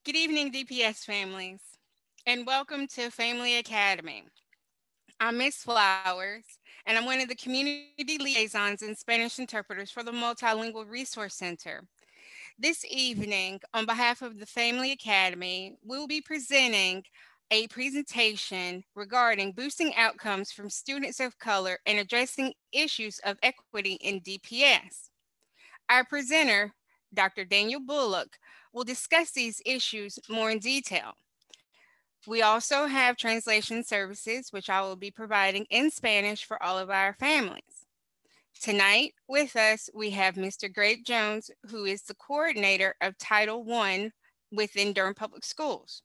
Good evening, DPS families, and welcome to Family Academy. I'm Miss Flowers, and I'm one of the community liaisons and Spanish interpreters for the Multilingual Resource Center. This evening, on behalf of the Family Academy, we'll be presenting a presentation regarding boosting outcomes from students of color and addressing issues of equity in DPS. Our presenter, Dr. Daniel Bullock, will discuss these issues more in detail. We also have translation services, which I will be providing in Spanish for all of our families. Tonight with us, we have Mr. Greg Jones, who is the coordinator of Title I within Durham Public Schools.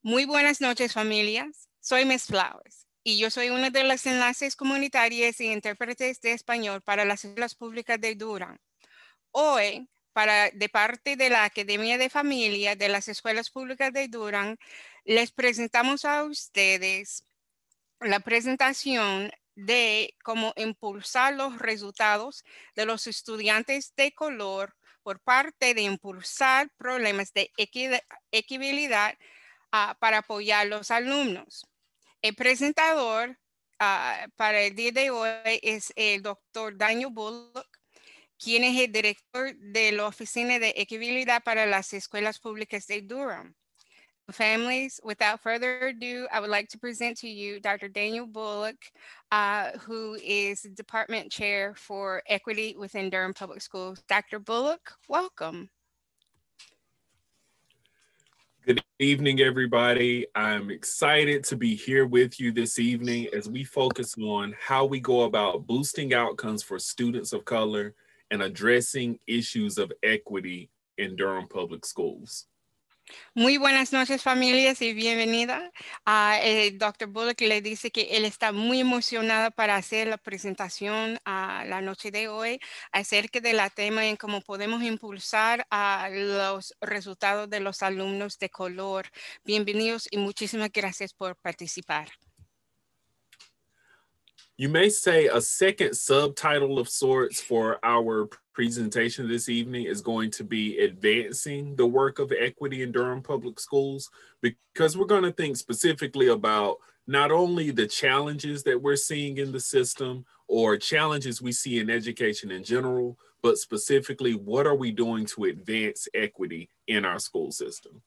Muy buenas noches, familias. Soy Miss Flowers y yo soy una de las enlaces comunitarias y intérpretes de español para las escuelas públicas de Durham. Hoy, de parte de la Academia de Familia de las Escuelas Públicas de Durham, les presentamos a ustedes la presentación de cómo impulsar los resultados de los estudiantes de color por parte de impulsar problemas de equidad para apoyar a los alumnos. El presentador para el día de hoy es el doctor Daniel Bullock, quien es el director de la Oficina de Equidad para las Escuelas Públicas de Durham. Families, without further ado, I would like to present to you Dr. Daniel Bullock, who is Department Chair for Equity within Durham Public Schools. Dr. Bullock, welcome. Good evening, everybody. I'm excited to be here with you this evening as we focus on how we go about boosting outcomes for students of color and addressing issues of equity in Durham Public Schools. Muy buenas noches, familias, y bienvenida. El Dr. Bullock le dice que él está muy emocionado para hacer la presentación la noche de hoy acerca del tema en cómo podemos impulsar los resultados de los alumnos de color. Bienvenidos y muchísimas gracias por participar. You may say a second subtitle of sorts for our presentation this evening is going to be advancing the work of equity in Durham Public Schools, because we're going to think specifically about not only the challenges that we're seeing in the system or challenges we see in education in general, but specifically what are we doing to advance equity in our school system.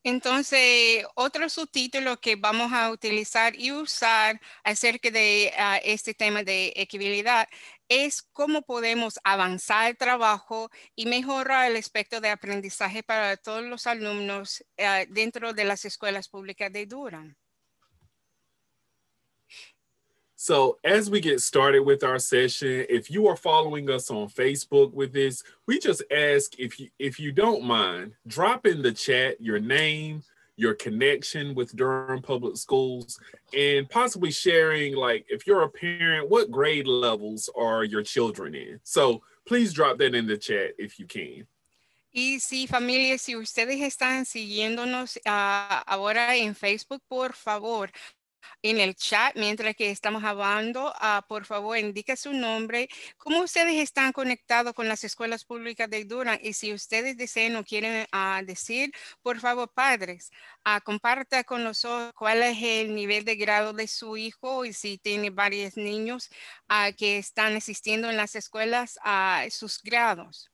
Entonces, otro subtítulo que vamos a utilizar y usar acerca de este tema de equidad es cómo podemos avanzar el trabajo y mejorar el aspecto de aprendizaje para todos los alumnos dentro de las escuelas públicas de Durham. So as we get started with our session, if you are following us on Facebook with this, we just ask if you don't mind, drop in the chat your name, your connection with Durham Public Schools, and possibly sharing, like, if you're a parent, what grade levels are your children in? So please drop that in the chat if you can. Y sí, familia, si ustedes están siguiéndonos ahora en Facebook, por favor, en el chat, mientras que estamos hablando, por favor, indique su nombre, cómo ustedes están conectados con las escuelas públicas de Durham, y si ustedes desean o quieren decir, por favor, padres, comparta con nosotros cuál es el nivel de grado de su hijo y si tiene varios niños que están asistiendo en las escuelas a sus grados.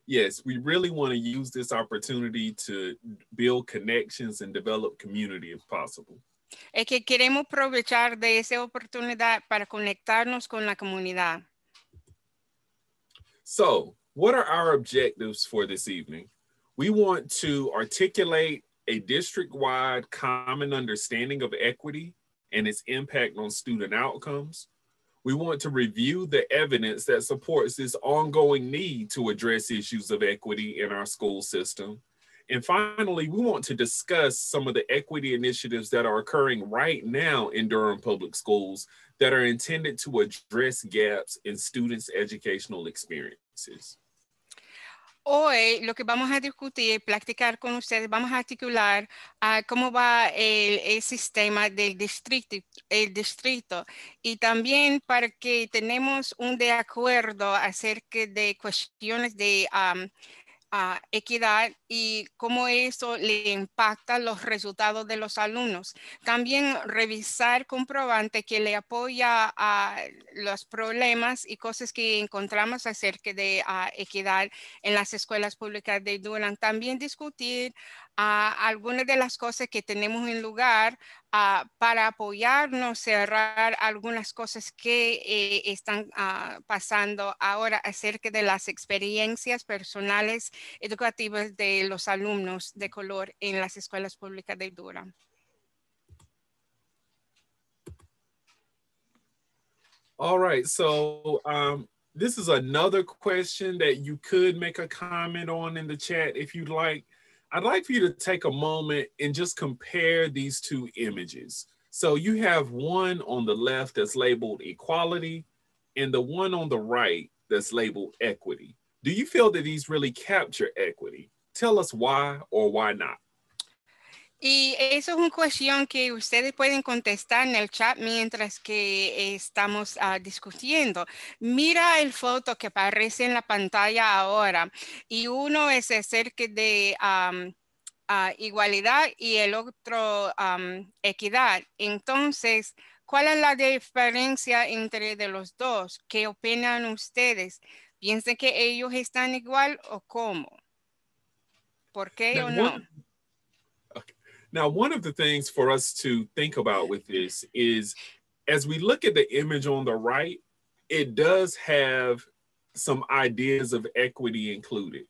Yes, we really want to use this opportunity to build connections and develop community if possible. Es que queremos aprovechar de esa oportunidad para conectarnos con la comunidad. So, what are our objectives for this evening? We want to articulate a district-wide common understanding of equity and its impact on student outcomes. We want to review the evidence that supports this ongoing need to address issues of equity in our school system. And finally, we want to discuss some of the equity initiatives that are occurring right now in Durham Public Schools that are intended to address gaps in students' educational experiences. Hoy lo que vamos a discutir, platicar con ustedes, vamos a articular cómo va el sistema del distrito y también para que tenemos un de acuerdo acerca de cuestiones de equidad y cómo eso le impacta los resultados de los alumnos. También revisar comprobante que le apoya a los problemas y cosas que encontramos acerca de equidad en las escuelas públicas de Durham. También discutir algunas de las cosas que tenemos en lugar para apoyarnos, cerrar algunas cosas que están pasando ahora acerca de las experiencias personales educativas de los alumnos de color en las escuelas públicas de Durham. All right, so this is another question that you could make a comment on in the chat if you'd like. I'd like for you to take a moment and just compare these two images. So you have one on the left that's labeled equality and the one on the right that's labeled equity. Do you feel that these really capture equity? Tell us why or why not. Y eso es una cuestión que ustedes pueden contestar en el chat mientras que estamos discutiendo. Mira el foto que aparece en la pantalla ahora y uno es acerca de igualdad y el otro equidad. Entonces, ¿cuál es la diferencia entre de los dos? ¿Qué opinan ustedes? ¿Piensan que ellos están igual o cómo? ¿Por qué Now, o no? one of the things for us to think about with this is as we look at the image on the right, it does have some ideas of equity included.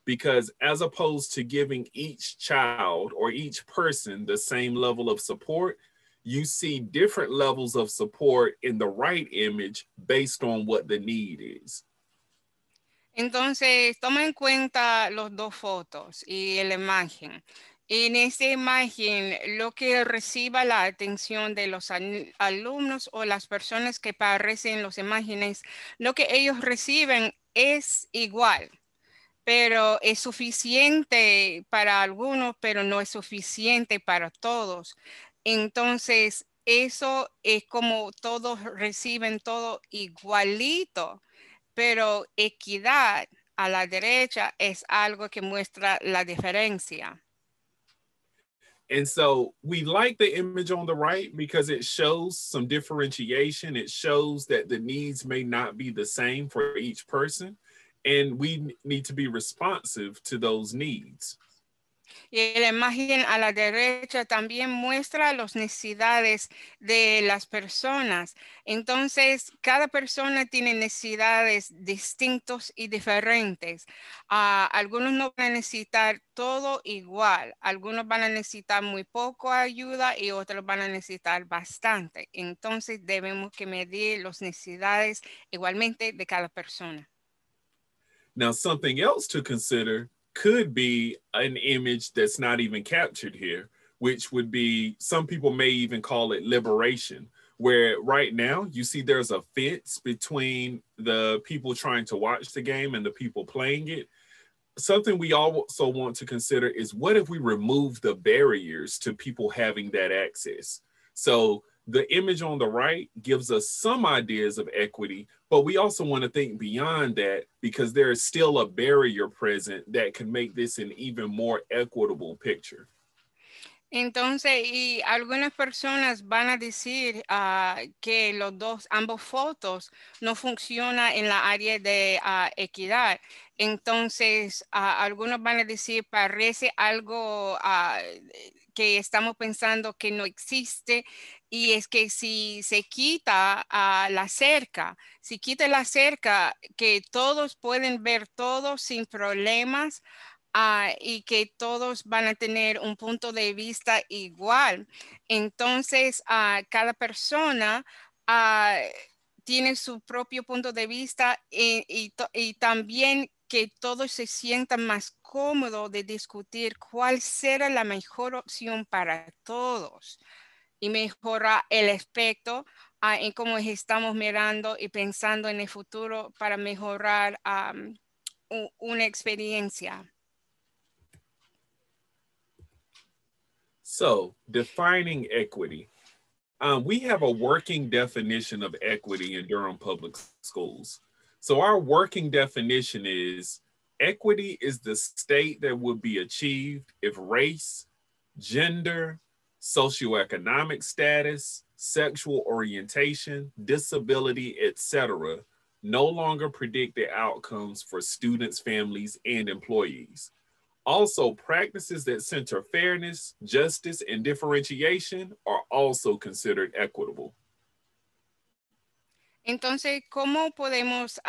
Because as opposed to giving each child or each person the same level of support, you see different levels of support in the right image based on what the need is. Entonces, toma en cuenta los dos fotos y la imagen. En esta imagen, lo que reciba la atención de los alumnos o las personas que aparecen en las imágenes, lo que ellos reciben es igual, pero es suficiente para algunos, pero no es suficiente para todos. Entonces, eso es como todos reciben todo igualito, pero equidad a la derecha es algo que muestra la diferencia. And so we like the image on the right because it shows some differentiation. It shows that the needs may not be the same for each person, and we need to be responsive to those needs. Y la imagen a la derecha también muestra las necesidades de las personas. Entonces, cada persona tiene necesidades distintas y diferentes. Algunos no van a necesitar todo igual. Algunos van a necesitar muy poco ayuda y otros van a necesitar bastante. Entonces, debemos que medir las necesidades igualmente de cada persona. Now, something else to consider could be an image that's not even captured here, which would be, some people may even call it liberation, where right now you see there's a fence between the people trying to watch the game and the people playing it. Something we also want to consider is what if we remove the barriers to people having that access? So the image on the right gives us some ideas of equity, but we also want to think beyond that because there is still a barrier present that can make this an even more equitable picture. Entonces, y algunas personas van a decir que ambos fotos no funcionan en la área de equidad. Entonces, algunos van a decir, parece algo que estamos pensando que no existe, y es que si se quita la cerca, si quita la cerca, que todos pueden ver todo sin problemas, y que todos van a tener un punto de vista igual. Entonces, cada persona tiene su propio punto de vista, y también que todos se sientan más cómodos de discutir cuál será la mejor opción para todos y mejorar el aspecto en cómo estamos mirando y pensando en el futuro para mejorar una experiencia. So, defining equity. We have a working definition of equity in Durham Public Schools. So, our working definition is Equity is the state that would be achieved if race, gender, socioeconomic status, sexual orientation, disability, etc., no longer predict the outcomes for students, families, and employees. Also, practices that center fairness, justice, and differentiation are also considered equitable. Entonces, ¿cómo podemos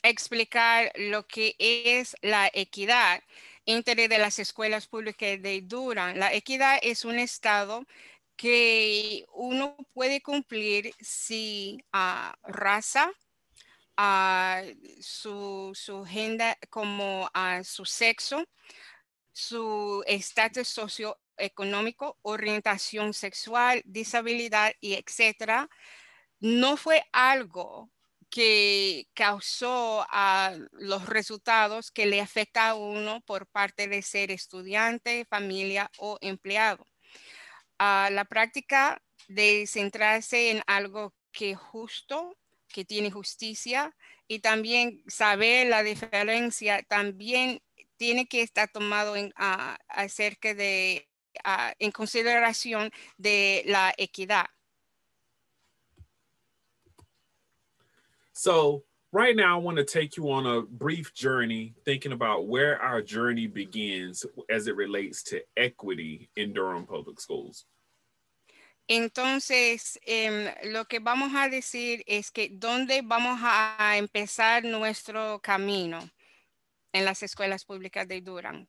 explicar lo que es la equidad entre de las escuelas públicas de Durham? La equidad es un estado que uno puede cumplir si raza, su agenda como su sexo, su estatus socioeconómico, orientación sexual, disabilidad y etcétera, no fue algo que causó los resultados que le afecta a uno por parte de ser estudiante, familia o empleado. La práctica de centrarse en algo que es justo, que tiene justicia y también saber la diferencia, también tiene que estar tomado acerca de, en consideración de la equidad. So, right now, I want to take you on a brief journey thinking about where our journey begins as it relates to equity in Durham Public Schools. Entonces, lo que vamos a decir es que dónde vamos a empezar nuestro camino en las escuelas públicas de Durham.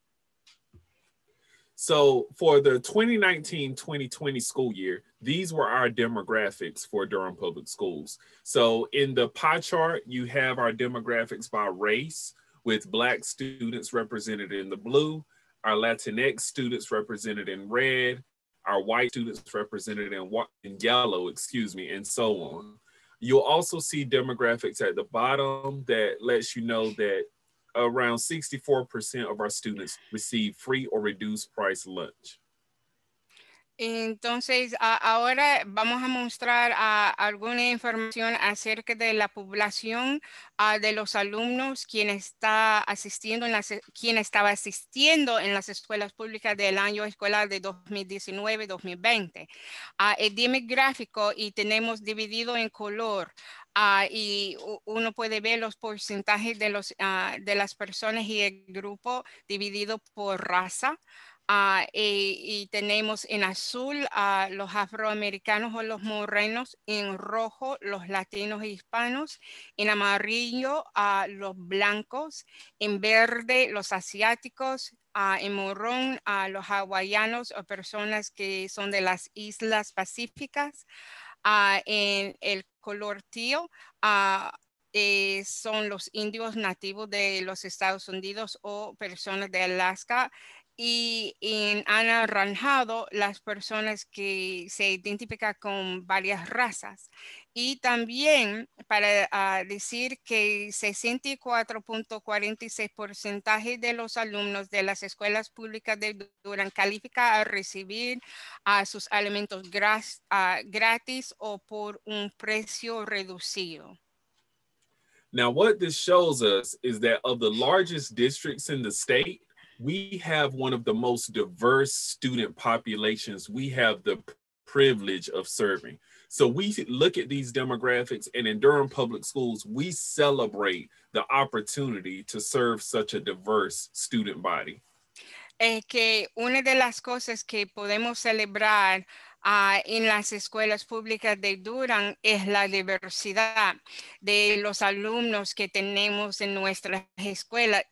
So, for the 2019-2020 school year, these were our demographics for Durham Public Schools. So, in the pie chart, you have our demographics by race, with Black students represented in the blue, our Latinx students represented in red, our white students represented in yellow, and so on. You'll also see demographics at the bottom that lets you know that around 64% of our students receive free or reduced price lunch. Entonces, ahora vamos a mostrar alguna información acerca de la población de los alumnos quien estaba asistiendo en las escuelas públicas del año escolar de 2019-2020. El demográfico y tenemos dividido en color. Y uno puede ver los porcentajes de las personas y el grupo dividido por raza. Y tenemos en azul a los afroamericanos o los morenos, en rojo los latinos e hispanos, en amarillo a los blancos, en verde los asiáticos, en marrón a los hawaianos o personas que son de las islas pacíficas, en el color tío son los indios nativos de los Estados Unidos o personas de Alaska, y en anaranjado las personas que se identifican con varias razas. Y también para decir que 64.46% de los alumnos de las escuelas públicas de Durham califica a recibir sus alimentos gratis o por un precio reducido. Now, what this shows us is that of the largest districts in the state, we have one of the most diverse student populations we have the privilege of serving. So we look at these demographics, and in Durham Public Schools, we celebrate the opportunity to serve such a diverse student body. Que una de las cosas que podemos celebrar en las escuelas públicas de Durham es la diversidad de los alumnos que tenemos en nuestras escuelas.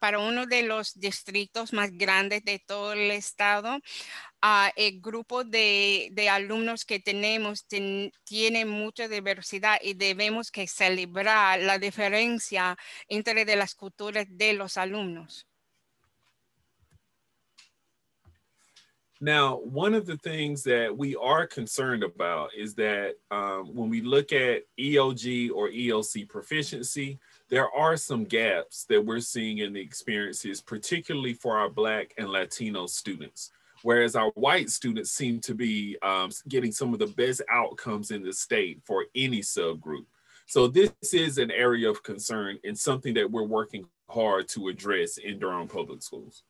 Para uno de los distritos más grandes de todo el estado, el grupo de alumnos que tenemos tiene mucha diversidad y debemos que celebrar la diferencia entre de las culturas de los alumnos. Now, one of the things that we are concerned about is that when we look at EOG or ELC proficiency, there are some gaps that we're seeing in the experiences, particularly for our Black and Latino students. Whereas our white students seem to be getting some of the best outcomes in the state for any subgroup. So this is an area of concern and something that we're working hard to address in Durham Public Schools.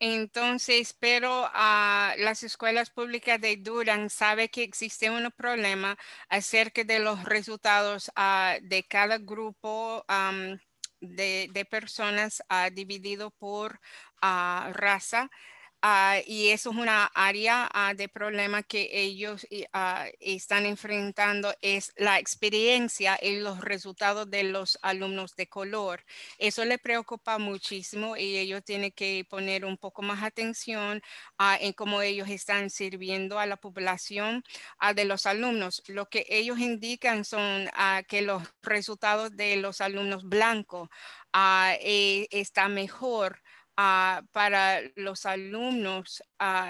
Entonces, pero las escuelas públicas de Durham sabe que existe un problema acerca de los resultados de cada grupo de personas dividido por raza. Y eso es una área de problema que ellos están enfrentando, es la experiencia y los resultados de los alumnos de color. Eso les preocupa muchísimo y ellos tienen que poner un poco más atención en cómo ellos están sirviendo a la población de los alumnos. Lo que ellos indican son que los resultados de los alumnos blancos están mejor para los alumnos,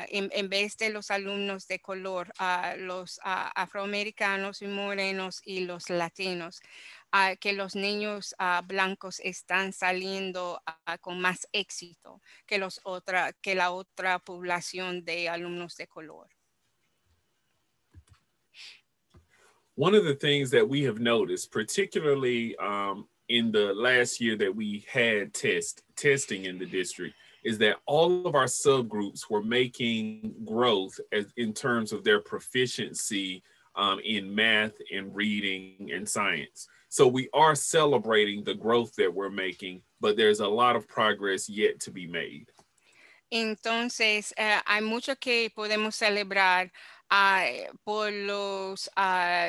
en vez de los alumnos de color, los afroamericanos y morenos y los latinos, que los niños blancos están saliendo con más éxito que, que la otra población de alumnos de color. One of the things that we have noticed, particularly in the last year that we had testing in the district, is that all of our subgroups were making growth in terms of their proficiency in math and reading and science. So we are celebrating the growth that we're making, but there's a lot of progress yet to be made. Entonces, hay mucho que podemos celebrar por los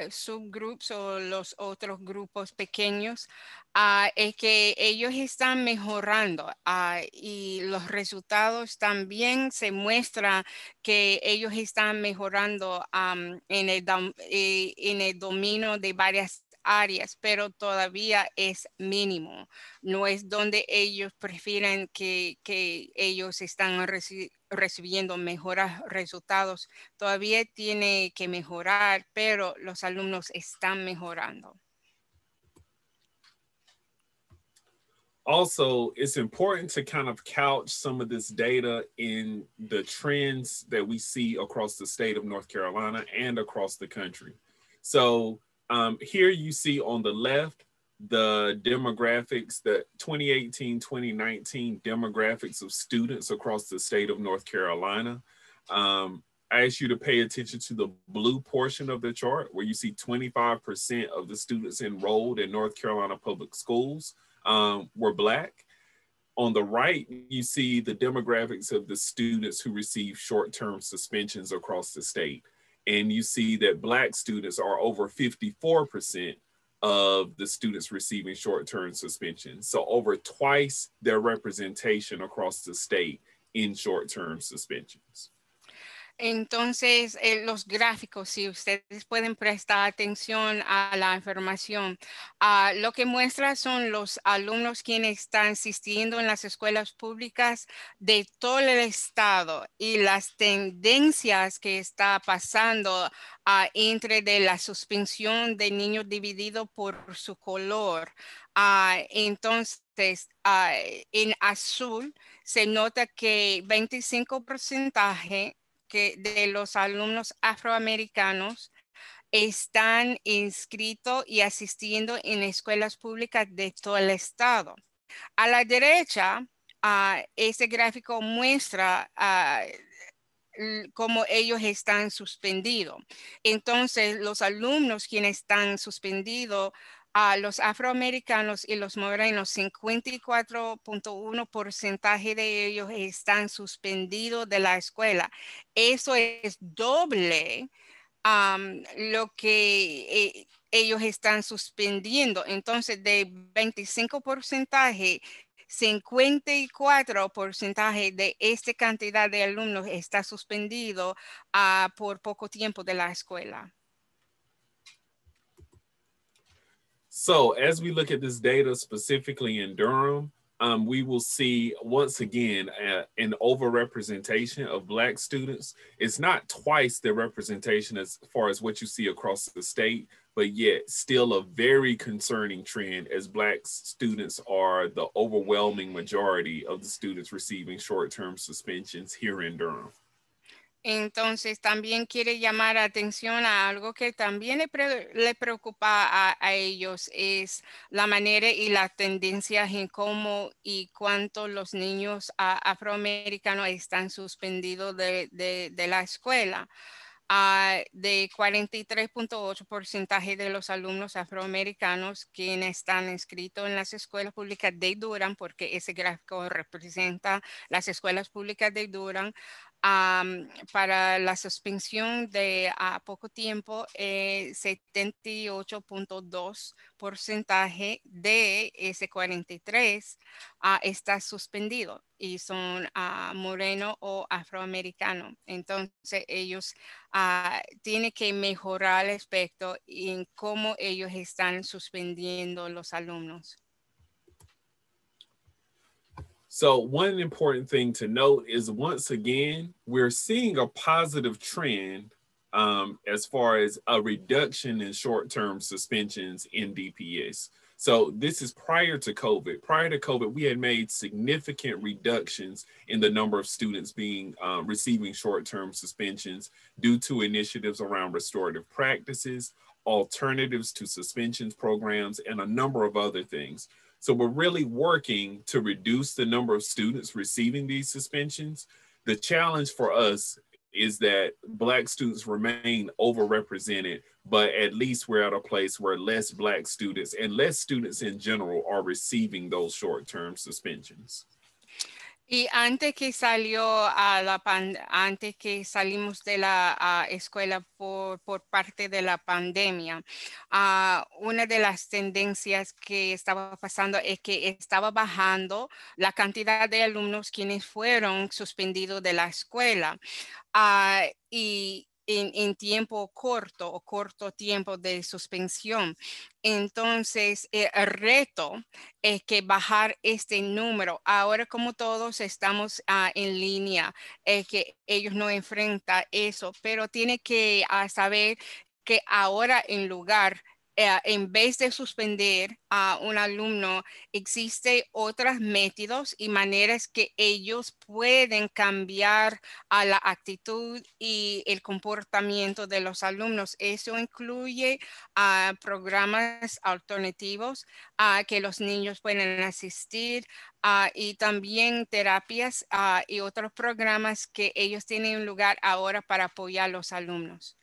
subgrupos o los otros grupos pequeños, es que ellos están mejorando y los resultados también se muestran que ellos están mejorando en el dominio de varias áreas, pero todavía es mínimo. No es donde ellos prefieren que ellos están recibiendo mejores resultados. Todavía tiene que mejorar, pero los alumnos están mejorando. Also, it's important to kind of couch some of this data in the trends that we see across the state of North Carolina and across the country. So here you see on the left, the demographics, the 2018-2019 demographics of students across the state of North Carolina. I ask you to pay attention to the blue portion of the chart where you see 25% of the students enrolled in North Carolina public schools were Black. On the right, you see the demographics of the students who receive short-term suspensions across the state. And you see that Black students are over 54% of the students receiving short-term suspensions. So over twice their representation across the state in short-term suspensions. Entonces, los gráficos, si ustedes pueden prestar atención a la información, lo que muestra son los alumnos quienes están asistiendo en las escuelas públicas de todo el estado y las tendencias que está pasando entre de la suspensión de niños dividido por su color. Entonces, en azul se nota que 25% de los alumnos afroamericanos están inscritos y asistiendo en escuelas públicas de todo el estado. A la derecha, este gráfico muestra cómo ellos están suspendidos. Entonces, los alumnos quienes están suspendidos, los afroamericanos y los morenos, 54.1% de ellos están suspendidos de la escuela. Eso es doble lo que ellos están suspendiendo. Entonces, de 25%, 54% de esta cantidad de alumnos está suspendido por poco tiempo de la escuela. So as we look at this data specifically in Durham, we will see once again an overrepresentation of Black students. It's not twice the representation as far as what you see across the state, but yet still a very concerning trend as Black students are the overwhelming majority of the students receiving short-term suspensions here in Durham. Entonces, también quiere llamar atención a algo que también le preocupa a ellos, es la manera y las tendencias en cómo y cuánto los niños afroamericanos están suspendidos de la escuela. De 43,8% de los alumnos afroamericanos quienes están inscritos en las escuelas públicas de Durham, porque ese gráfico representa las escuelas públicas de Durham, para la suspensión de a poco tiempo, 78,2% de ese 43 está suspendido y son moreno o afroamericano. Entonces ellos tienen que mejorar el aspecto en cómo ellos están suspendiendo los alumnos. So, one important thing to note is once again, we're seeing a positive trend as far as a reduction in short term suspensions in DPS. So, this is prior to COVID. Prior to COVID, we had made significant reductions in the number of students being receiving short term suspensions due to initiatives around restorative practices, alternatives to suspensions programs, and a number of other things. So we're really working to reduce the number of students receiving these suspensions. The challenge for us is that Black students remain overrepresented, but at least we're at a place where less Black students and less students in general are receiving those short-term suspensions. Y antes que salió antes que salimos de la escuela por parte de la pandemia, una de las tendencias que estaba pasando es que estaba bajando la cantidad de alumnos quienes fueron suspendidos de la escuela. Y en tiempo corto o corto tiempo de suspensión. Entonces, el reto es que bajar este número. Ahora, como todos estamos en línea, es que ellos no enfrentan eso, pero tiene que saber que ahora en lugar, en vez de suspender a un alumno, existe otros métodos y maneras que ellos pueden cambiar a la actitud y el comportamiento de los alumnos. Eso incluye programas alternativos que los niños pueden asistir, y también terapias y otros programas que ellos tienen lugar ahora para apoyar a los alumnos.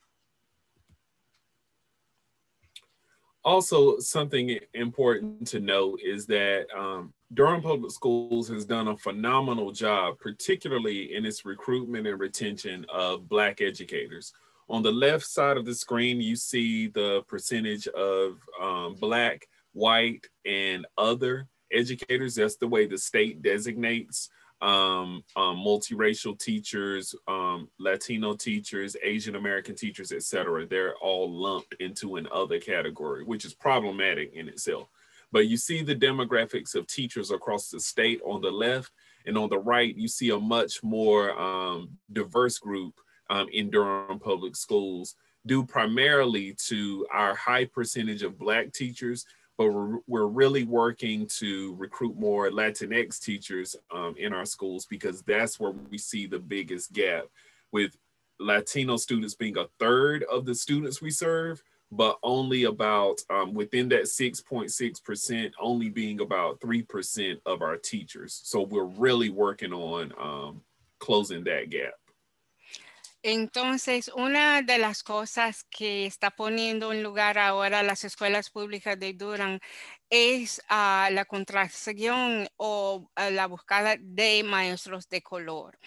Also, something important to note is that Durham Public Schools has done a phenomenal job, particularly in its recruitment and retention of Black educators. On the left side of the screen, you see the percentage of Black, white, and other educators. That's the way the state designates multiracial teachers, Latino teachers, Asian American teachers, etc. They're all lumped into an other category, which is problematic in itself. But you see the demographics of teachers across the state on the left, and on the right, you see a much more diverse group in Durham Public Schools, due primarily to our high percentage of Black teachers, but we're really working to recruit more Latinx teachers in our schools, because that's where we see the biggest gap, with Latino students being a third of the students we serve, but only about within that 6.6%, only being about 3% of our teachers. So we're really working on closing that gap. Entonces, una de las cosas que está poniendo en lugar ahora las escuelas públicas de Durham es la contratación o la búsqueda de maestros de color,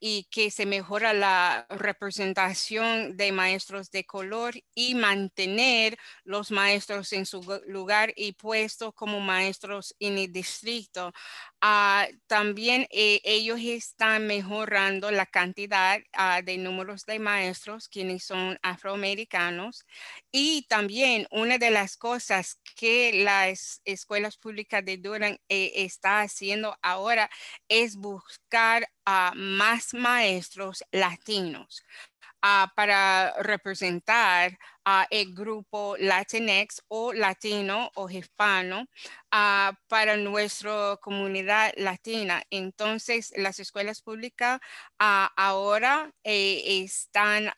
y que se mejora la representación de maestros de color y mantener los maestros en su lugar y puestos como maestros en el distrito. También ellos están mejorando la cantidad de números de maestros quienes son afroamericanos, y también una de las cosas que las escuelas públicas de Durham está haciendo ahora es buscar a más maestros latinos. para representar el grupo Latinx o latino o hispano para nuestra comunidad latina. Entonces, las escuelas públicas ahora están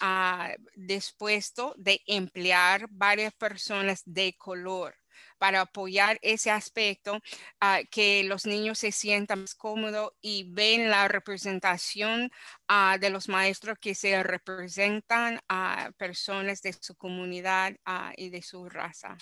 dispuestos de emplear varias personas de color para apoyar ese aspecto, que los niños se sientan más cómodos y ven la representación de los maestros que se representan a personas de su comunidad y de su raza.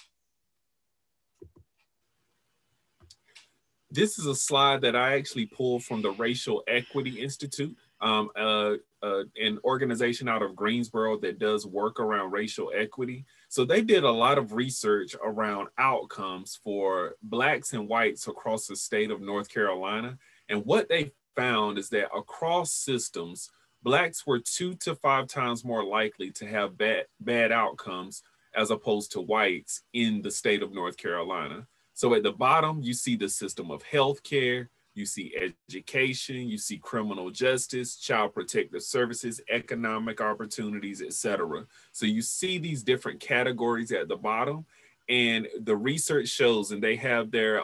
This is a slide that I actually pulled from the Racial Equity Institute, an organization out of Greensboro that does work around racial equity. So they did a lot of research around outcomes for Blacks and whites across the state of North Carolina. And what they found is that across systems, Blacks were 2 to 5 times more likely to have bad outcomes as opposed to whites in the state of North Carolina. So at the bottom, you see the system of healthcare, you see education, you see criminal justice, child protective services, economic opportunities, etc. So you see these different categories at the bottom, and the research shows, and they have their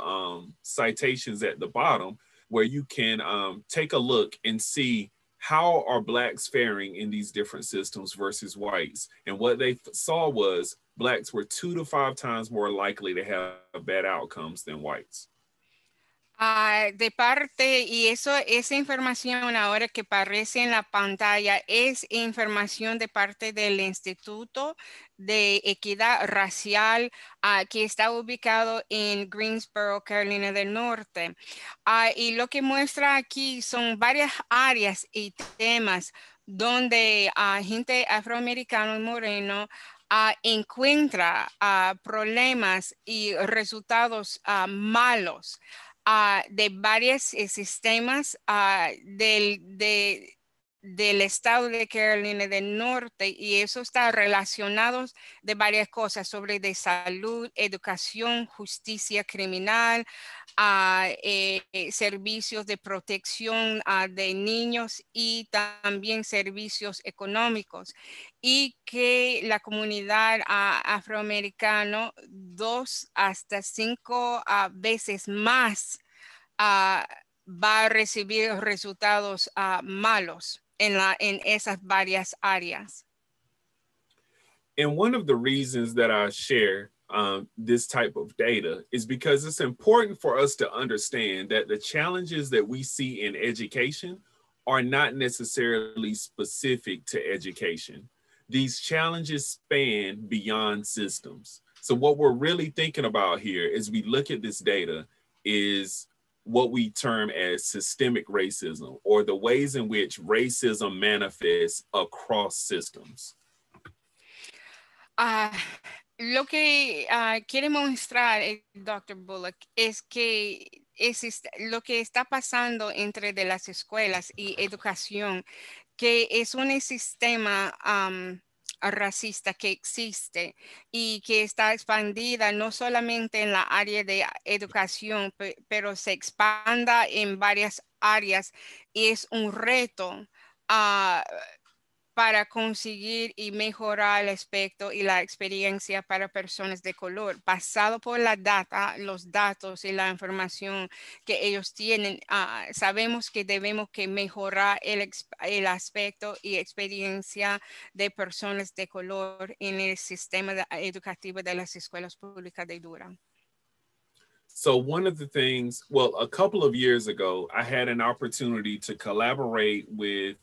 citations at the bottom, where you can take a look and see how are Blacks faring in these different systems versus whites. And what they saw was Blacks were 2 to 5 times more likely to have bad outcomes than whites. De parte, y esa información ahora que aparece en la pantalla es información de parte del Instituto de Equidad Racial que está ubicado en Greensboro, Carolina del Norte. Y lo que muestra aquí son varias áreas y temas donde gente afroamericana y moreno encuentra problemas y resultados malos de varios sistemas del estado de Carolina del Norte, y eso está relacionado de varias cosas sobre de salud, educación, justicia criminal, servicios de protección de niños y también servicios económicos, y que la comunidad afroamericana 2 hasta 5 veces más va a recibir resultados malos en esas varias áreas. And one of the reasons that I share this type of data is because it's important for us to understand that the challenges that we see in education are not necessarily specific to education. These challenges span beyond systems. So what we're really thinking about here as we look at this data is what we term as systemic racism, or the ways in which racism manifests across systems. Lo que quiere mostrar el Dr. Bullock es que lo que está pasando entre de las escuelas y educación, que es un sistema racista que existe y que está expandida no solamente en la área de educación, pero se expanda en varias áreas, y es un reto para conseguir y mejorar el aspecto y la experiencia para personas de color, basado por la data, los datos y la información que ellos tienen. Sabemos que debemos que mejorar el aspecto y experiencia de personas de color en el sistema educativo de las escuelas públicas de Durham. So one of the things, well, a couple of years ago, I had an opportunity to collaborate with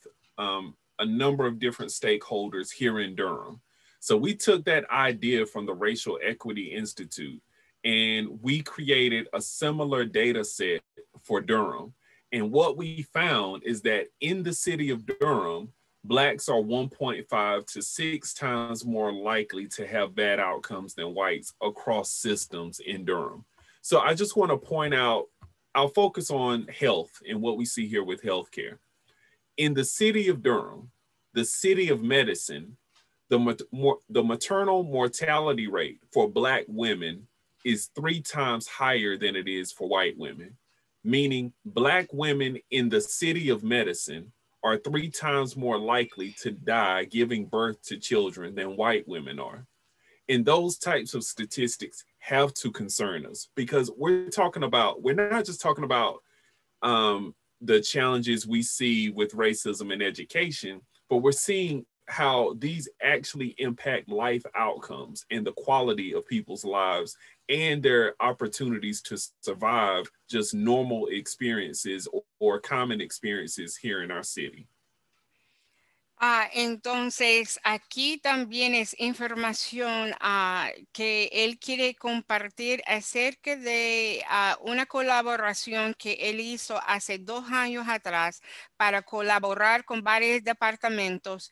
a number of different stakeholders here in Durham. So we took that idea from the Racial Equity Institute, and we created a similar data set for Durham. And what we found is that in the city of Durham, Blacks are 1.5 to 6 times more likely to have bad outcomes than whites across systems in Durham. So I just want to point out, I'll focus on health and what we see here with healthcare. In the city of Durham, the city of medicine, the maternal mortality rate for Black women is 3 times higher than it is for white women, meaning Black women in the city of medicine are 3 times more likely to die giving birth to children than white women are. And those types of statistics have to concern us because we're not just talking about um, the challenges we see with racism in education, but we're seeing how these actually impact life outcomes and the quality of people's lives and their opportunities to survive just normal experiences or common experiences here in our city. Entonces, aquí también es información que él quiere compartir acerca de una colaboración que él hizo hace 2 años atrás para colaborar con varios departamentos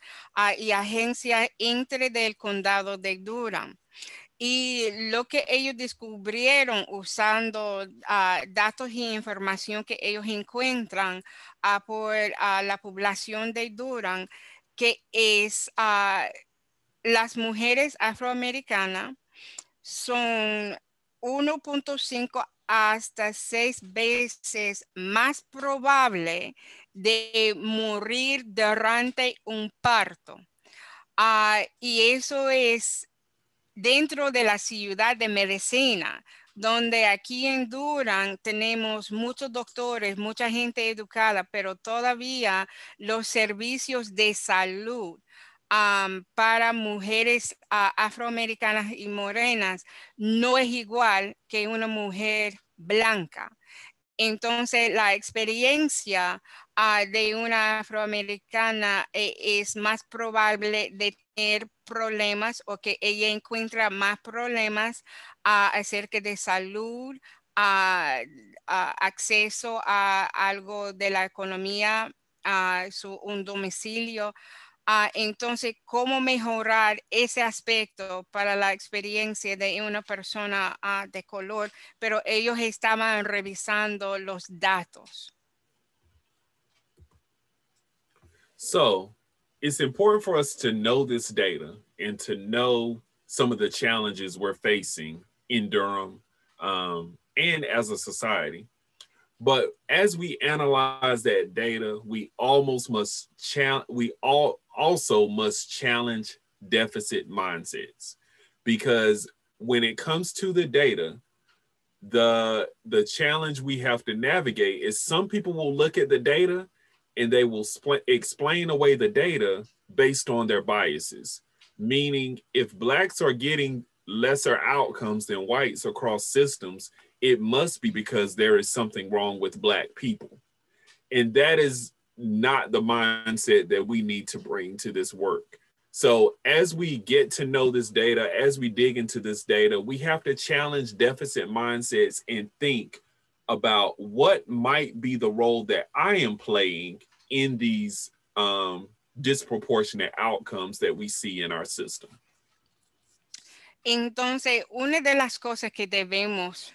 y agencias entre del condado de Durham. Y lo que ellos descubrieron usando datos y información que ellos encuentran por la población de Durham, que es las mujeres afroamericanas son 1.5 hasta 6 veces más probable de morir durante un parto. Y eso es dentro de la ciudad de medicina, donde aquí en Durham tenemos muchos doctores, mucha gente educada, pero todavía los servicios de salud para mujeres afroamericanas y morenas no es igual que una mujer blanca. Entonces, la experiencia de una afroamericana es más probable de tener problemas o que ella encuentra más problemas acerca de salud, acceso a algo de la economía, un domicilio. Entonces, ¿cómo mejorar ese aspecto para la experiencia de una persona de color? Pero ellos estaban revisando los datos. So it's important for us to know this data and to know some of the challenges we're facing in Durham and as a society. But as we analyze that data, we also must challenge deficit mindsets because when it comes to the data, the challenge we have to navigate is some people will look at the data and they will explain away the data based on their biases. Meaning, if blacks are getting lesser outcomes than whites across systems, it must be because there is something wrong with black people. And that is not the mindset that we need to bring to this work. So as we get to know this data, as we dig into this data, we have to challenge deficit mindsets and think about what might be the role that I am playing in these disproportionate outcomes that we see in our system. Entonces, una de las cosas que debemos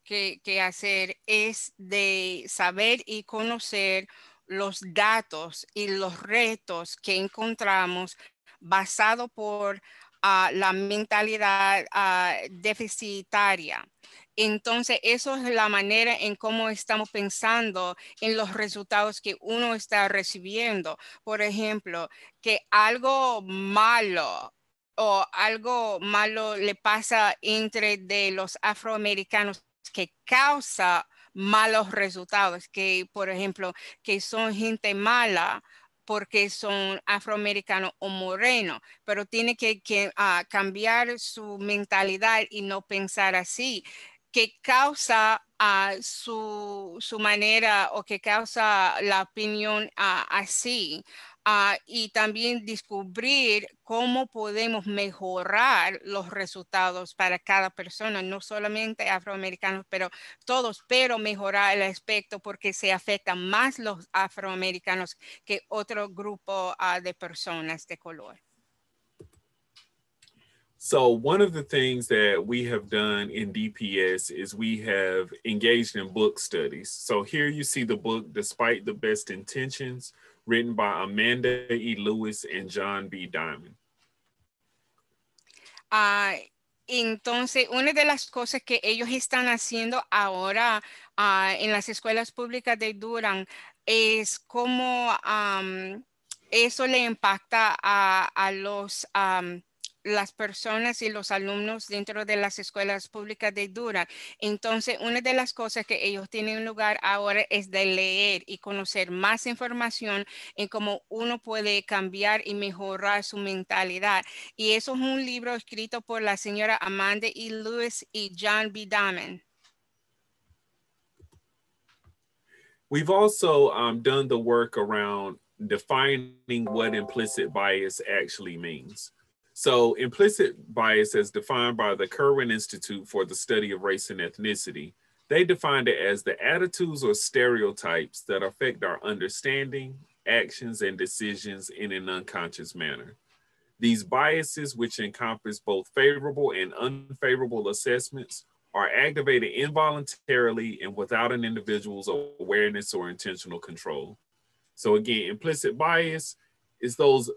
que hacer es de saber y conocer los datos y los retos que encontramos basado por la mentalidad deficitaria. Entonces, eso es la manera en cómo estamos pensando en los resultados que uno está recibiendo. Por ejemplo, que algo malo o algo malo le pasa entre de los afroamericanos que causa malos resultados, que por ejemplo, que son gente mala porque son afroamericanos o morenos, pero tiene que cambiar su mentalidad y no pensar así, que causa su manera o que causa la opinión así. Y también descubrir cómo podemos mejorar los resultados para cada persona, no solamente afroamericanos, pero todos, pero mejorar el aspecto porque se afectan más los afroamericanos que otro grupo de personas de color. So one of the things that we have done in DPS is we have engaged in book studies. So here you see the book, Despite the Best Intentions, written by Amanda E. Lewis and John B. Diamond. Entonces, una de las cosas que ellos están haciendo ahora en las escuelas públicas de Durham es cómo eso le impacta a los las personas y los alumnos dentro de las escuelas públicas de Durham. Entonces, una de las cosas que ellos tienen lugar ahora es de leer y conocer más información en cómo uno puede cambiar y mejorar su mentalidad. Y eso es un libro escrito por la señora Amanda E. Lewis y John B. Diamond. We've also done the work around defining what implicit bias actually means. So, implicit bias, as defined by the Kirwan Institute for the Study of Race and Ethnicity, they defined it as the attitudes or stereotypes that affect our understanding, actions, and decisions in an unconscious manner. These biases, which encompass both favorable and unfavorable assessments, are activated involuntarily and without an individual's awareness or intentional control. So, again, implicit bias is those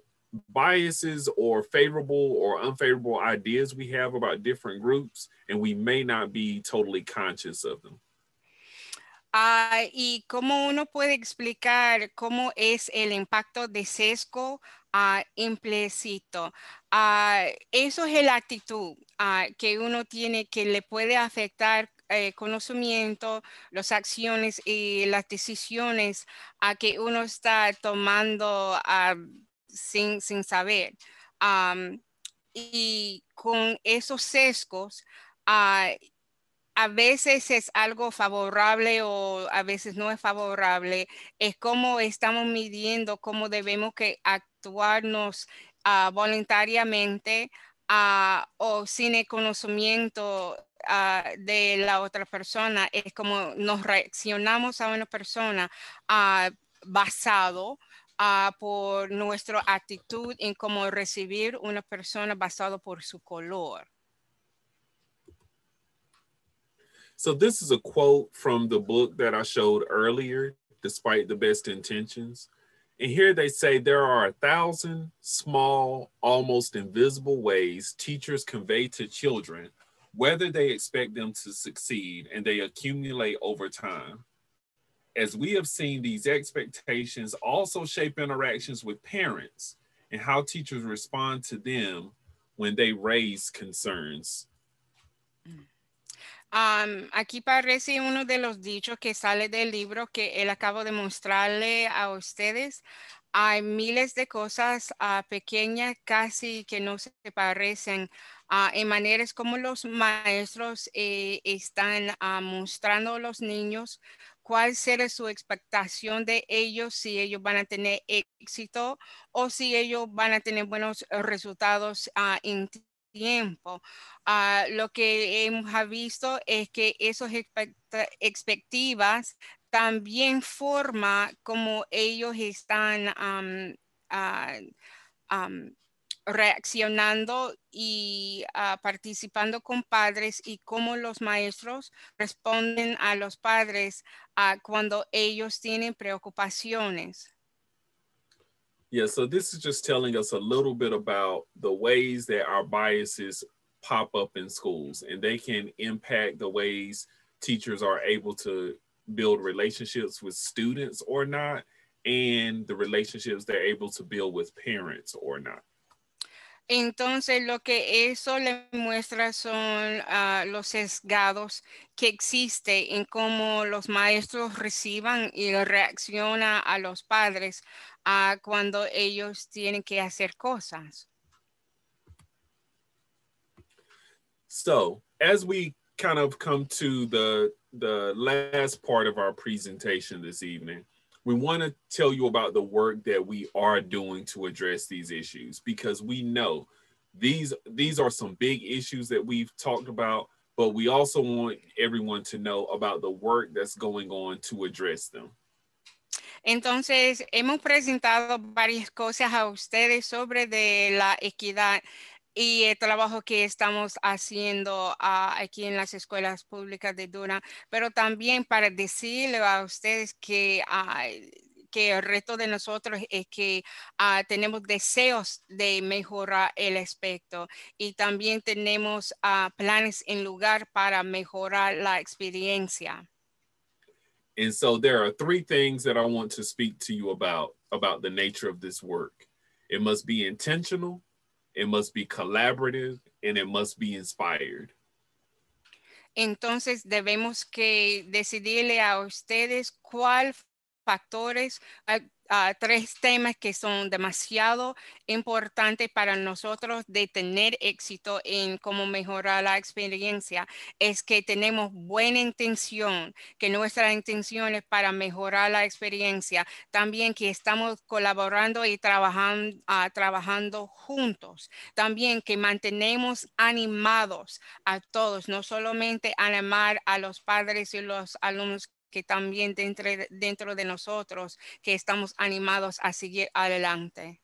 biases or favorable or unfavorable ideas we have about different groups, and we may not be totally conscious of them. Y cómo uno puede explicar cómo es el impacto de sesgo implícito. Eso es la actitud que uno tiene que le puede afectar conocimiento, las acciones y las decisiones que uno está tomando sin saber. Y con esos sesgos, ah, a veces es algo favorable o a veces no es favorable. Es como estamos midiendo cómo debemos que actuarnos voluntariamente o sin el conocimiento de la otra persona. Es como nos reaccionamos a una persona basado por nuestra actitud en cómo recibir una persona basado por su color. So, this is a quote from the book that I showed earlier, Despite the Best Intentions. And here they say there are 1,000 small, almost invisible ways teachers convey to children whether they expect them to succeed, and they accumulate over time. As we have seen, these expectations also shape interactions with parents and how teachers respond to them when they raise concerns. Aquí parece uno de los dichos que sale del libro que él acabo de mostrarle a ustedes. Hay miles de cosas pequeñas casi que no se parecen en maneras como los maestros están mostrando a los niños cuál será su expectación de ellos, si ellos van a tener éxito o si ellos van a tener buenos resultados en tiempo. Lo que hemos visto es que esas expectativas también forma como ellos están ah, am, reaccionando y participando con padres y cómo los maestros responden a los padres cuando ellos tienen preocupaciones. Yeah, so this is just telling us a little bit about the ways that our biases pop up in schools, and they can impact the ways teachers are able to build relationships with students or not, and the relationships they're able to build with parents or not. Entonces, lo que eso le muestra son los sesgados que existe en cómo los maestros reciban y reaccionan a los padres cuando ellos tienen que hacer cosas. So, as we kind of come to the last part of our presentation this evening, we want to tell you about the work that we are doing to address these issues, because we know these are some big issues that we've talked about, but we also want everyone to know about the work that's going on to address them. Entonces, hemos presentado varias cosas a ustedes sobre de la equidad y el trabajo que estamos haciendo aquí en las escuelas públicas de Durham, pero también para decirle a ustedes que el reto de nosotros es que tenemos deseos de mejorar el aspecto y también tenemos planes en lugar para mejorar la experiencia. And so there are three things that I want to speak to you about the nature of this work. It must be intentional, it must be collaborative, and it must be inspired. Entonces debemos que decidirle a ustedes cuál factores, tres temas que son demasiado importantes para nosotros de tener éxito en cómo mejorar la experiencia. Es que tenemos buena intención, que nuestra intención es para mejorar la experiencia. También que estamos colaborando y trabajando juntos. También que mantenemos animados a todos, no solamente animar a los padres y los alumnos, que también dentro de nosotros, que estamos animados a seguir adelante.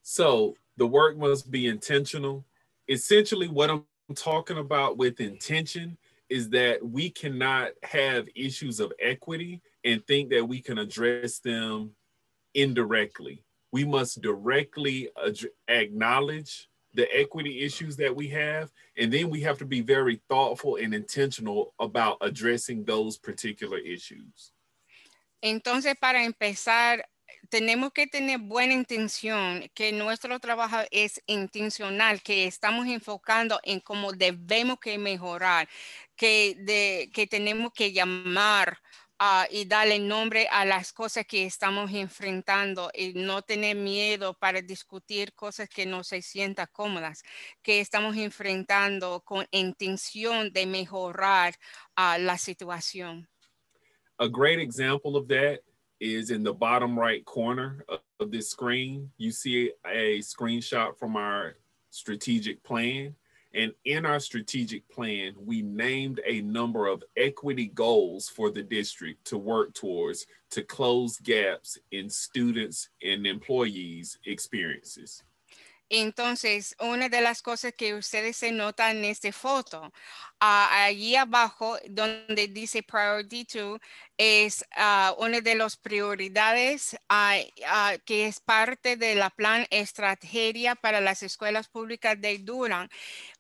So the work must be intentional. Essentially, what I'm talking about with intention is that we cannot have issues of equity and think that we can address them indirectly. We must directly acknowledge the equity issues that we have, and then we have to be very thoughtful and intentional about addressing those particular issues. Entonces, para empezar, tenemos que tener buena intención, que nuestro trabajo es intencional, que estamos enfocando en cómo debemos que mejorar, que tenemos que llamar y darle nombre a las cosas que estamos enfrentando y no tener miedo para discutir cosas que no se sientan cómodas, que estamos enfrentando con intención de mejorar la situación. A great example of that is in the bottom right corner of this screen. You see a screenshot from our strategic plan. And in our strategic plan, we named a number of equity goals for the district to work towards to close gaps in students and employees' experiences. Entonces, una de las cosas que ustedes se notan en esta foto, allí abajo donde dice Priority 2, es una de las prioridades que es parte de la plan estrategia para las escuelas públicas de Durham.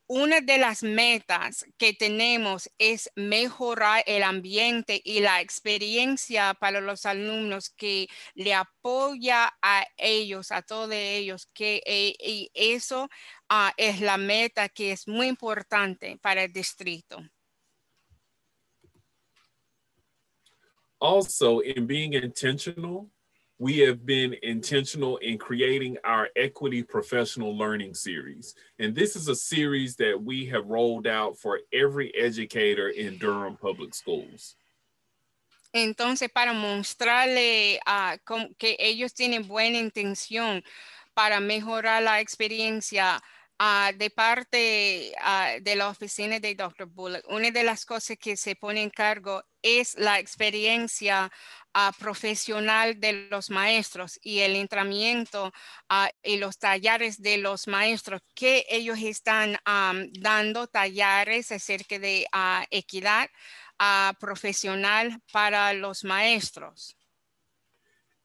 Una de las metas que tenemos es mejorar el ambiente y la experiencia para los alumnos, que le apoya a ellos, a todos ellos, y eso es la meta que es muy importante para el distrito. Also, in being intentional, we have been intentional in creating our Equity Professional Learning Series. And this is a series that we have rolled out for every educator in Durham Public Schools. Entonces, para mostrarle que ellos tienen buena intención para mejorar la experiencia de parte de la oficina de Dr. Bullock, una de las cosas que se pone en cargo es la experiencia profesional de los maestros y el entrenamiento y los talleres de los maestros, que ellos están dando talleres acerca de equidad profesional para los maestros.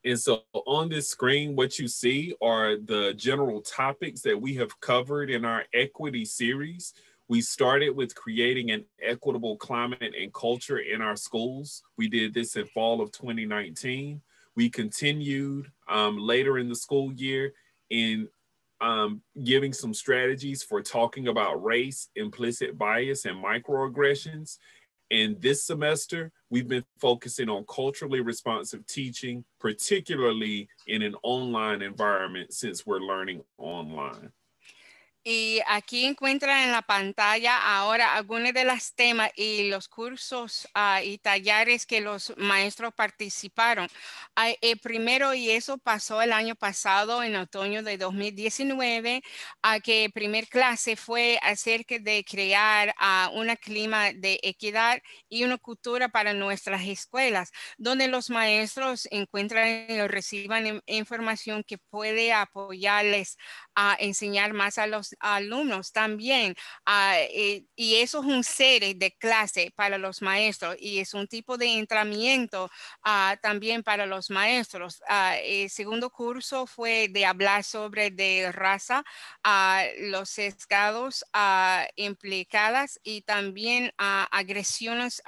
And so on this screen, what you see are the general topics that we have covered in our equity series. We started with creating an equitable climate and culture in our schools. We did this in fall of 2019. We continued later in the school year in giving some strategies for talking about race, implicit bias, and microaggressions. And this semester, we've been focusing on culturally responsive teaching, particularly in an online environment since we're learning online. Y aquí encuentran en la pantalla ahora algunos de los temas y los cursos y talleres que los maestros participaron. El primero, y eso pasó el año pasado, en otoño de 2019, que primer clase fue acerca de crear un clima de equidad y una cultura para nuestras escuelas, donde los maestros encuentran y reciban información que puede apoyarles a enseñar más a los los alumnos también. Y eso es un serie de clase para los maestros y es un tipo de entrenamiento también para los maestros. El segundo curso fue de hablar sobre de raza, los sesgados implicadas y también agresiones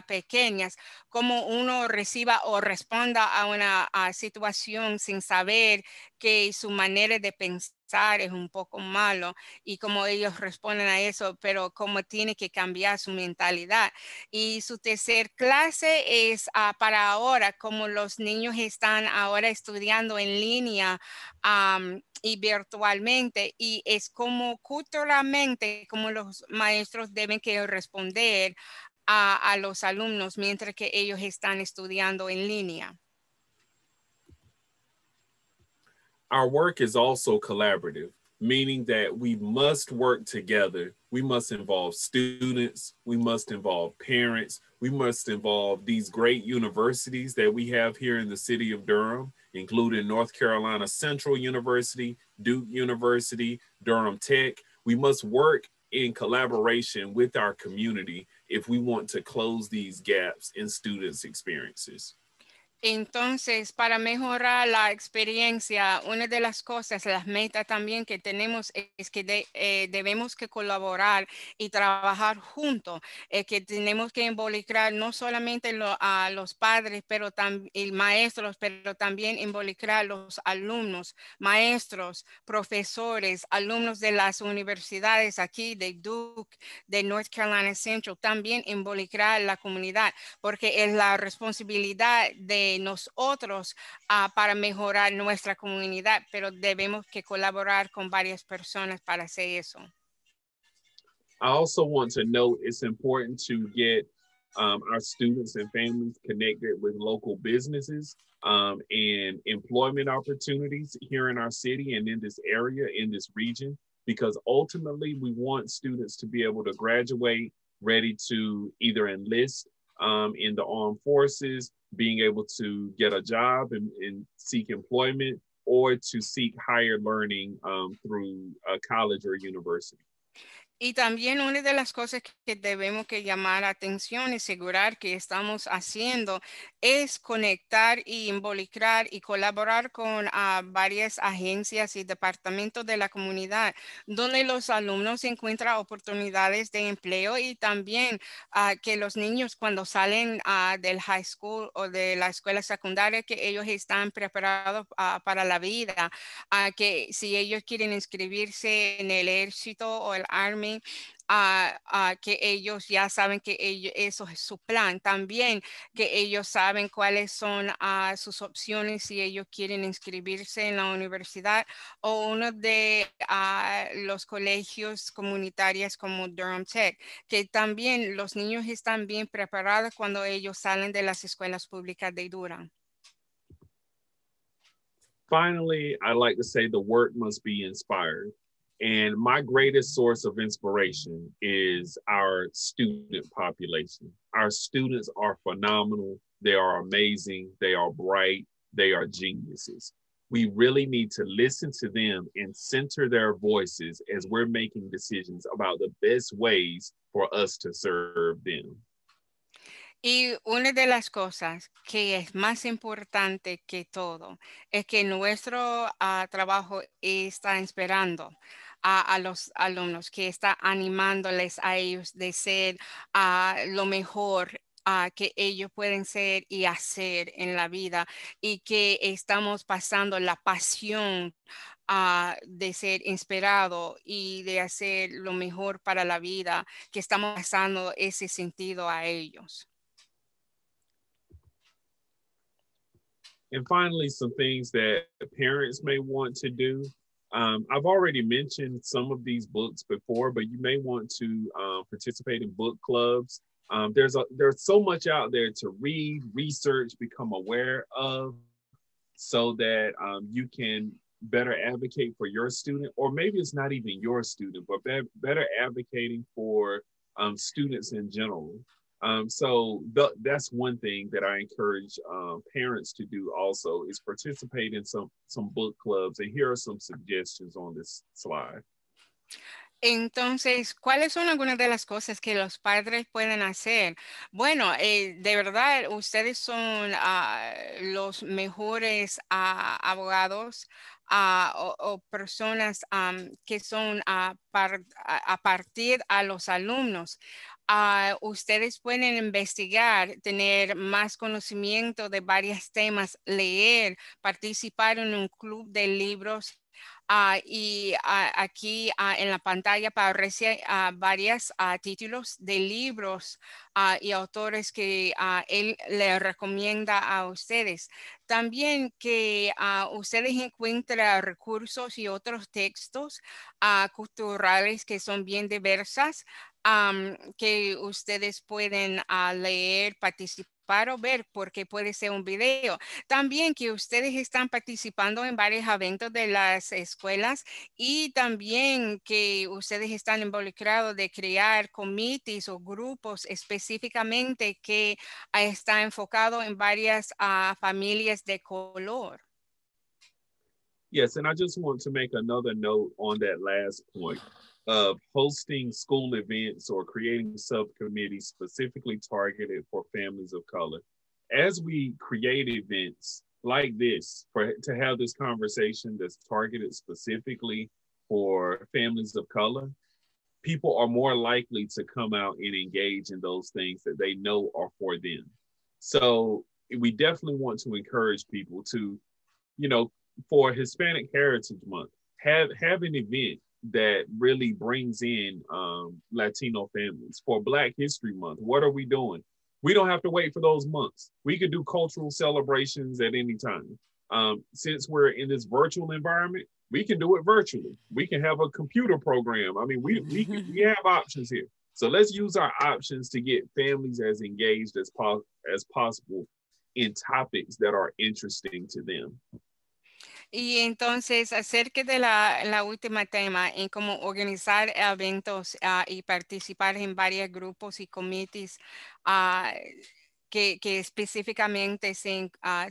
pequeñas, como uno reciba o responda a una situación sin saber que su manera de pensar es un poco malo y cómo ellos responden a eso, pero cómo tiene que cambiar su mentalidad. Y su tercer clase es para ahora, como los niños están ahora estudiando en línea y virtualmente, y es como culturalmente como los maestros deben que responder a los alumnos mientras que ellos están estudiando en línea. Our work is also collaborative, meaning that we must work together. We must involve students, we must involve parents, we must involve these great universities that we have here in the city of Durham, including North Carolina Central University, Duke University, Durham Tech. We must work in collaboration with our community if we want to close these gaps in students' experiences. Entonces, para mejorar la experiencia, una de las cosas, las metas también que tenemos es que debemos que colaborar y trabajar juntos, que tenemos que involucrar no solamente a los padres, pero también maestros, pero también involucrar a los alumnos, maestros, profesores, alumnos de las universidades aquí de Duke, de North Carolina Central, también involucrar a la comunidad, porque es la responsabilidad de nosotros para mejorar nuestra comunidad, pero debemos que colaborar con varias personas para hacer eso. I also want to note it's important to get our students and families connected with local businesses and employment opportunities here in our city and in this area, in this region, because ultimately we want students to be able to graduate ready to either enlist in the armed forces, being able to get a job and seek employment, or to seek higher learning through a college or university. Y también una de las cosas que debemos que llamar la atención y asegurar que estamos haciendo es conectar y involucrar y colaborar con varias agencias y departamentos de la comunidad, donde los alumnos encuentran oportunidades de empleo y también que los niños cuando salen del high school o de la escuela secundaria, que ellos están preparados para la vida, que si ellos quieren inscribirse en el ejército o el army, que ellos ya saben que eso es su plan. También que ellos saben cuáles son sus opciones si ellos quieren inscribirse en la universidad o uno de los colegios comunitarios como Durham Tech, que también los niños están bien preparados cuando ellos salen de las escuelas públicas de Durham. Finally, I like to say the work must be inspired. And my greatest source of inspiration is our student population. Our students are phenomenal. They are amazing. They are bright. They are geniuses. We really need to listen to them and center their voices as we're making decisions about the best ways for us to serve them. Y una de las cosas que es más importante que todo es que nuestro trabajo está esperando a los alumnos, que está animándoles a ellos de ser lo mejor que ellos pueden ser y hacer en la vida y que estamos pasando la pasión de ser inspirado y de hacer lo mejor para la vida, que estamos pasando ese sentido a ellos. And finally, some things that parents may want to do. I've already mentioned some of these books before, but you may want to participate in book clubs. There's so much out there to read, research, become aware of, so that you can better advocate for your student, or maybe it's not even your student, but better advocating for students in general. That's one thing that I encourage parents to do also is participate in some book clubs. And here are some suggestions on this slide. Entonces, ¿cuáles son algunas de las cosas que los padres pueden hacer? Bueno, de verdad, ustedes son los mejores abogados o personas que son a partir a los alumnos. Ustedes pueden investigar, tener más conocimiento de varios temas, leer, participar en un club de libros. Aquí en la pantalla aparece varios títulos de libros y autores que él le recomienda a ustedes. También que ustedes encuentran recursos y otros textos culturales que son bien diversas, que ustedes pueden leer, participar o ver, porque puede ser un video. También que ustedes están participando en varios eventos de las escuelas y también que ustedes están involucrados de crear comités o grupos específicamente que está enfocado en varias familias de color. Yes, and I just want to make another note on that last point of hosting school events or creating subcommittees specifically targeted for families of color. As we create events like this, to have this conversation that's targeted specifically for families of color, people are more likely to come out and engage in those things that they know are for them. So we definitely want to encourage people to, you know, for Hispanic Heritage Month, have an event that really brings in Latino families. For Black History Month, what are we doing? We don't have to wait for those months. We could do cultural celebrations at any time. Since we're in this virtual environment, we can do it virtually. We can have a computer program. I mean, we have options here. So let's use our options to get families as engaged as possible in topics that are interesting to them. Y entonces, acerca de la última tema, en cómo organizar eventos y participar en varios grupos y comités ah, que específicamente se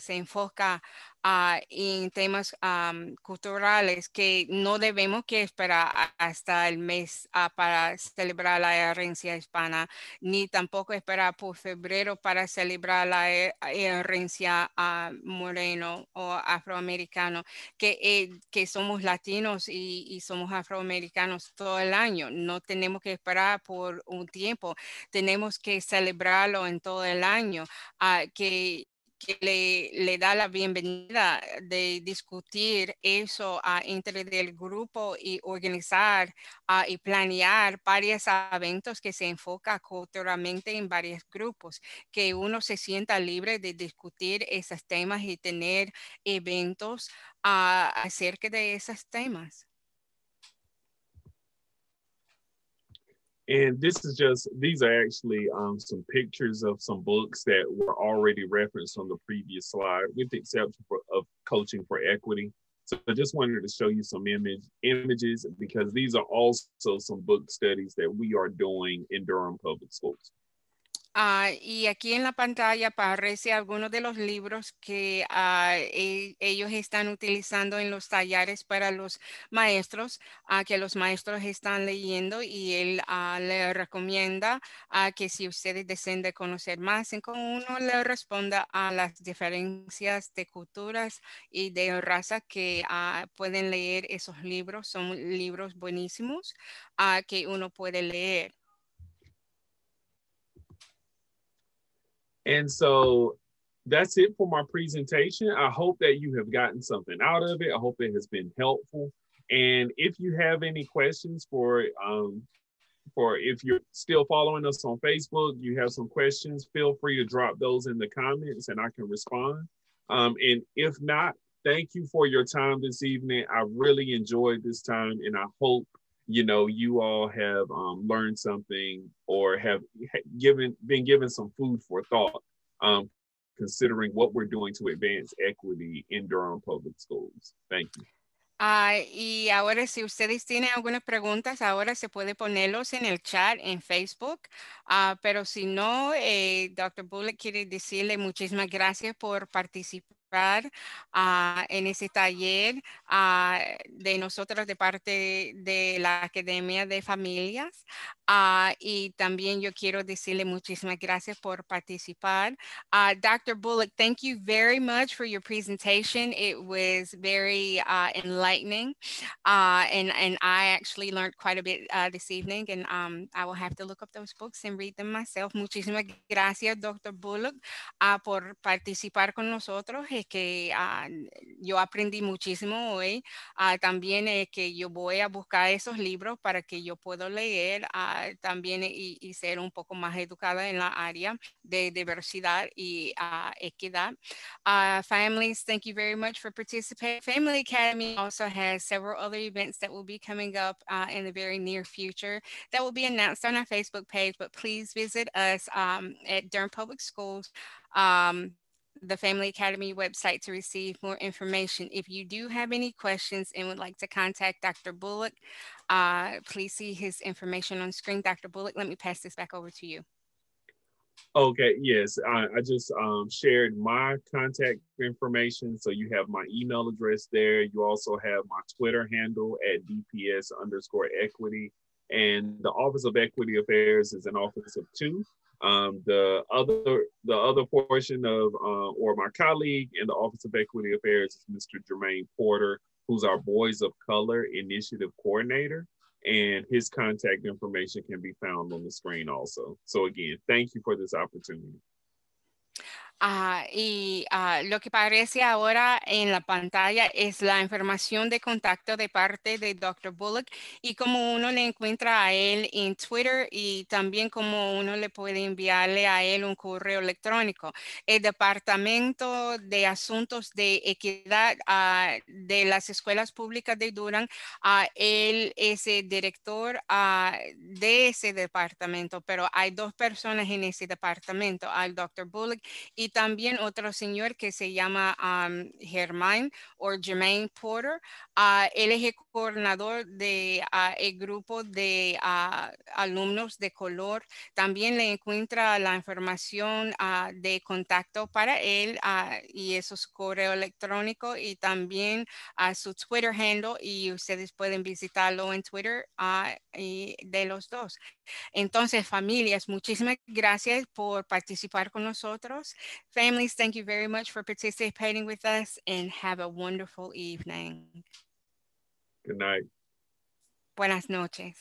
enfoca en temas culturales que no debemos que esperar hasta el mes para celebrar la herencia hispana, ni tampoco esperar por febrero para celebrar la herencia moreno o afroamericano, que somos latinos y somos afroamericanos todo el año. No tenemos que esperar por un tiempo, tenemos que celebrarlo en todo el año, que le da la bienvenida de discutir eso entre el grupo y organizar y planear varios eventos que se enfocan culturalmente en varios grupos, que uno se sienta libre de discutir esos temas y tener eventos acerca de esos temas. And these are actually some pictures of some books that were already referenced on the previous slide, with the exception of Coaching for Equity. So I just wanted to show you some images because these are also some book studies that we are doing in Durham Public Schools. Y aquí en la pantalla aparece algunos de los libros que ellos están utilizando en los talleres para los maestros, que los maestros están leyendo, y él le recomienda que si ustedes desean de conocer más en cómo uno le responda a las diferencias de culturas y de raza, que pueden leer esos libros. Son libros buenísimos que uno puede leer. And so that's it for my presentation. I hope that you have gotten something out of it. I hope it has been helpful. And if you have any questions for if you're still following us on Facebook, you have some questions, feel free to drop those in the comments and I can respond. And if not, thank you for your time this evening. I really enjoyed this time and I hope you all have learned something or have been given some food for thought, considering what we're doing to advance equity in Durham Public Schools. Thank you. Y ahora, si ustedes tienen algunas preguntas, ahora se puede ponerlos en el chat en Facebook. Pero si no, Dr. Bullock quiere decirle muchísimas gracias por participar en ese taller de nosotros de parte de la Academia de Familias. Y también yo quiero decirle muchísimas gracias por participar. Dr. Bullock, thank you very much for your presentation. It was very enlightening, and I actually learned quite a bit this evening, and I will have to look up those books and read them myself. Muchísimas gracias, Dr. Bullock, por participar con nosotros. Es que yo aprendí muchísimo hoy. También es que yo voy a buscar esos libros para que yo pueda leer también y ser un poco más educada en la área de diversidad y equidad. Families, thank you very much for participating. Family Academy also has several other events that will be coming up in the very near future that will be announced on our Facebook page, but please visit us at Durham Public Schools. The Family Academy website to receive more information. If you do have any questions and would like to contact Dr. Bullock, please see his information on screen. Dr. Bullock, let me pass this back over to you. Okay, yes, I just shared my contact information. So you have my email address there. You also have my Twitter handle at DPS_equity. And the Office of Equity Affairs is an office of two. The other portion of or my colleague in the Office of Equity Affairs is Mr. Jermaine Porter, who's our Boys of Color Initiative Coordinator, and his contact information can be found on the screen also. So again, thank you for this opportunity. Lo que aparece ahora en la pantalla es la información de contacto de parte de Dr. Bullock y cómo uno le encuentra a él en Twitter y también cómo uno le puede enviarle a él un correo electrónico. El Departamento de Asuntos de Equidad de las Escuelas Públicas de Durham, él es el director de ese departamento, pero hay dos personas en ese departamento, al Dr. Bullock y también otro señor que se llama Germain o Jermaine Porter. Él es el coordinador de el grupo de alumnos de color. También le encuentra la información de contacto para él y eso es correo electrónico y también su Twitter handle y ustedes pueden visitarlo en Twitter y de los dos. Entonces, familias, muchísimas gracias por participar con nosotros. Families, thank you very much for participating with us and have a wonderful evening. Good night. Buenas noches.